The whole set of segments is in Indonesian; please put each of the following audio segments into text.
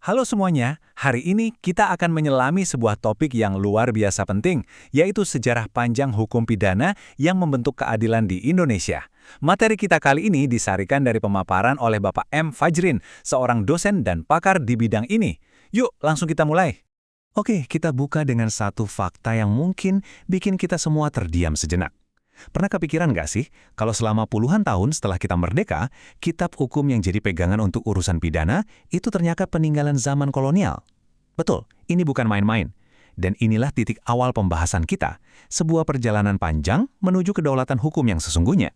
Halo semuanya, hari ini kita akan menyelami sebuah topik yang luar biasa penting, yaitu sejarah panjang hukum pidana yang membentuk keadilan di Indonesia. Materi kita kali ini disarikan dari pemaparan oleh Bapak M. Fajrin, seorang dosen dan pakar di bidang ini. Yuk, langsung kita mulai. Oke, kita buka dengan satu fakta yang mungkin bikin kita semua terdiam sejenak. Pernah kepikiran nggak sih, kalau selama puluhan tahun setelah kita merdeka, kitab hukum yang jadi pegangan untuk urusan pidana itu ternyata peninggalan zaman kolonial? Betul, ini bukan main-main. Dan inilah titik awal pembahasan kita, sebuah perjalanan panjang menuju kedaulatan hukum yang sesungguhnya.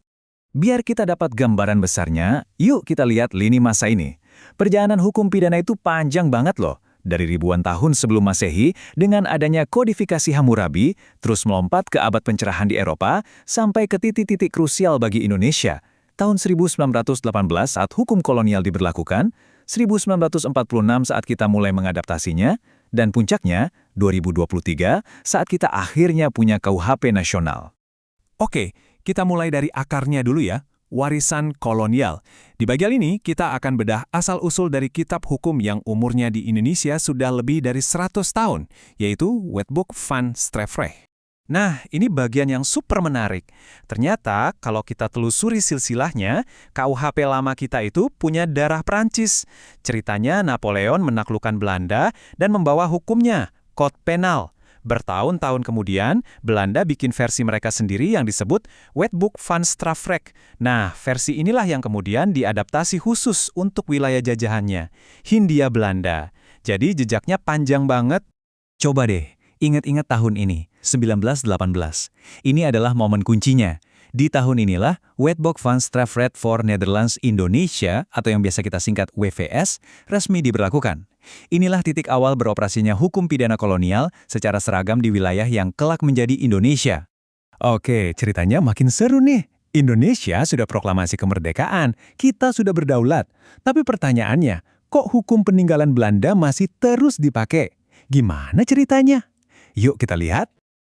Biar kita dapat gambaran besarnya, yuk kita lihat lini masa ini. Perjalanan hukum pidana itu panjang banget loh. Dari ribuan tahun sebelum Masehi, dengan adanya kodifikasi Hammurabi, terus melompat ke abad pencerahan di Eropa, sampai ke titik-titik krusial bagi Indonesia. Tahun 1918 saat hukum kolonial diberlakukan, 1946 saat kita mulai mengadaptasinya, dan puncaknya 2023 saat kita akhirnya punya KUHP nasional. Oke, kita mulai dari akarnya dulu ya. Warisan kolonial. Di bagian ini, kita akan bedah asal-usul dari kitab hukum yang umurnya di Indonesia sudah lebih dari 100 tahun, yaitu Wetboek van Strafrecht. Nah, ini bagian yang super menarik. Ternyata, kalau kita telusuri silsilahnya, KUHP lama kita itu punya darah Prancis. Ceritanya Napoleon menaklukkan Belanda dan membawa hukumnya, Kode Penal. Bertahun-tahun kemudian, Belanda bikin versi mereka sendiri yang disebut Wetboek van Strafrecht. Nah, versi inilah yang kemudian diadaptasi khusus untuk wilayah jajahannya, Hindia Belanda. Jadi jejaknya panjang banget. Coba deh, ingat-ingat tahun ini, 1918. Ini adalah momen kuncinya. Di tahun inilah, Wetboek van Strafrecht for Netherlands Indonesia, atau yang biasa kita singkat WVS, resmi diberlakukan. Inilah titik awal beroperasinya hukum pidana kolonial secara seragam di wilayah yang kelak menjadi Indonesia. Oke, ceritanya makin seru nih. Indonesia sudah proklamasi kemerdekaan, kita sudah berdaulat. Tapi pertanyaannya, kok hukum peninggalan Belanda masih terus dipakai? Gimana ceritanya? Yuk kita lihat.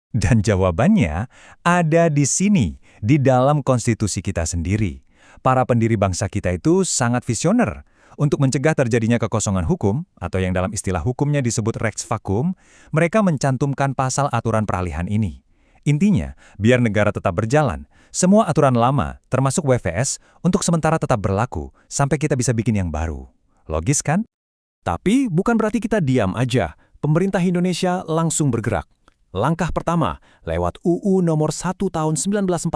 Dan jawabannya ada di sini, di dalam konstitusi kita sendiri. Para pendiri bangsa kita itu sangat visioner. Untuk mencegah terjadinya kekosongan hukum, atau yang dalam istilah hukumnya disebut Rechtsvacuum, mereka mencantumkan pasal aturan peralihan ini. Intinya, biar negara tetap berjalan, semua aturan lama, termasuk WVS, untuk sementara tetap berlaku, sampai kita bisa bikin yang baru. Logis kan? Tapi bukan berarti kita diam aja. Pemerintah Indonesia langsung bergerak. Langkah pertama, lewat UU nomor 1 tahun 1946,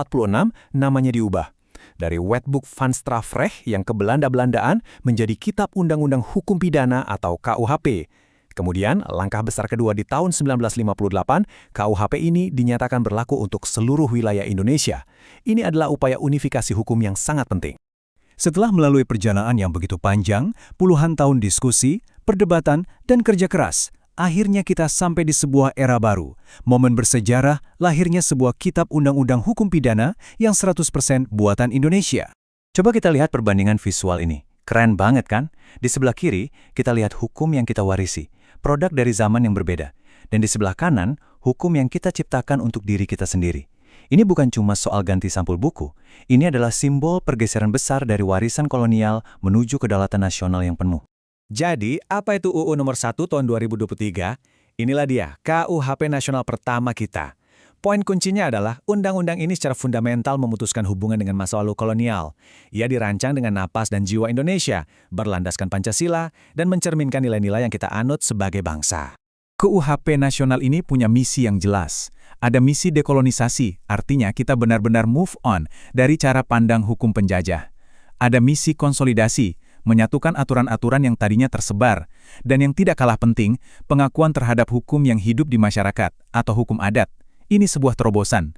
namanya diubah. Dari Wetboek van Strafrecht yang ke Belanda-Belandaan menjadi Kitab Undang-Undang Hukum Pidana atau KUHP. Kemudian, langkah besar kedua di tahun 1958, KUHP ini dinyatakan berlaku untuk seluruh wilayah Indonesia. Ini adalah upaya unifikasi hukum yang sangat penting. Setelah melalui perjalanan yang begitu panjang, puluhan tahun diskusi, perdebatan, dan kerja keras, akhirnya kita sampai di sebuah era baru. Momen bersejarah, lahirnya sebuah kitab undang-undang hukum pidana yang 100% buatan Indonesia. Coba kita lihat perbandingan visual ini. Keren banget kan? Di sebelah kiri, kita lihat hukum yang kita warisi, produk dari zaman yang berbeda. Dan di sebelah kanan, hukum yang kita ciptakan untuk diri kita sendiri. Ini bukan cuma soal ganti sampul buku. Ini adalah simbol pergeseran besar dari warisan kolonial menuju kedaulatan nasional yang penuh. Jadi, apa itu UU nomor 1 tahun 2023? Inilah dia, KUHP nasional pertama kita. Poin kuncinya adalah undang-undang ini secara fundamental memutuskan hubungan dengan masa lalu kolonial. Ia dirancang dengan napas dan jiwa Indonesia, berlandaskan Pancasila, dan mencerminkan nilai-nilai yang kita anut sebagai bangsa. KUHP nasional ini punya misi yang jelas. Ada misi dekolonisasi, artinya kita benar-benar move on dari cara pandang hukum penjajah. Ada misi konsolidasi, menyatukan aturan-aturan yang tadinya tersebar, dan yang tidak kalah penting, pengakuan terhadap hukum yang hidup di masyarakat, atau hukum adat. Ini sebuah terobosan.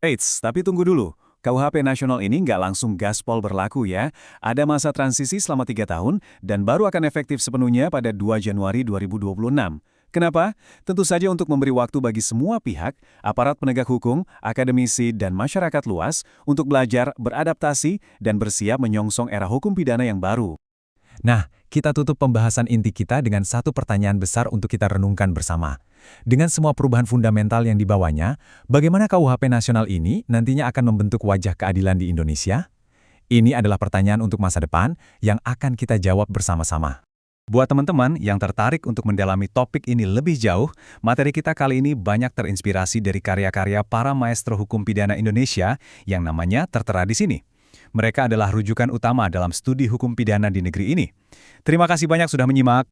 Eits, tapi tunggu dulu. KUHP nasional ini nggak langsung gaspol berlaku ya. Ada masa transisi selama 3 tahun, dan baru akan efektif sepenuhnya pada 2 Januari 2026. Kenapa? Tentu saja untuk memberi waktu bagi semua pihak, aparat penegak hukum, akademisi, dan masyarakat luas untuk belajar, beradaptasi, dan bersiap menyongsong era hukum pidana yang baru. Nah, kita tutup pembahasan inti kita dengan satu pertanyaan besar untuk kita renungkan bersama. Dengan semua perubahan fundamental yang dibawanya, bagaimana KUHP nasional ini nantinya akan membentuk wajah keadilan di Indonesia? Ini adalah pertanyaan untuk masa depan yang akan kita jawab bersama-sama. Buat teman-teman yang tertarik untuk mendalami topik ini lebih jauh, materi kita kali ini banyak terinspirasi dari karya-karya para maestro hukum pidana Indonesia yang namanya tertera di sini. Mereka adalah rujukan utama dalam studi hukum pidana di negeri ini. Terima kasih banyak sudah menyimak.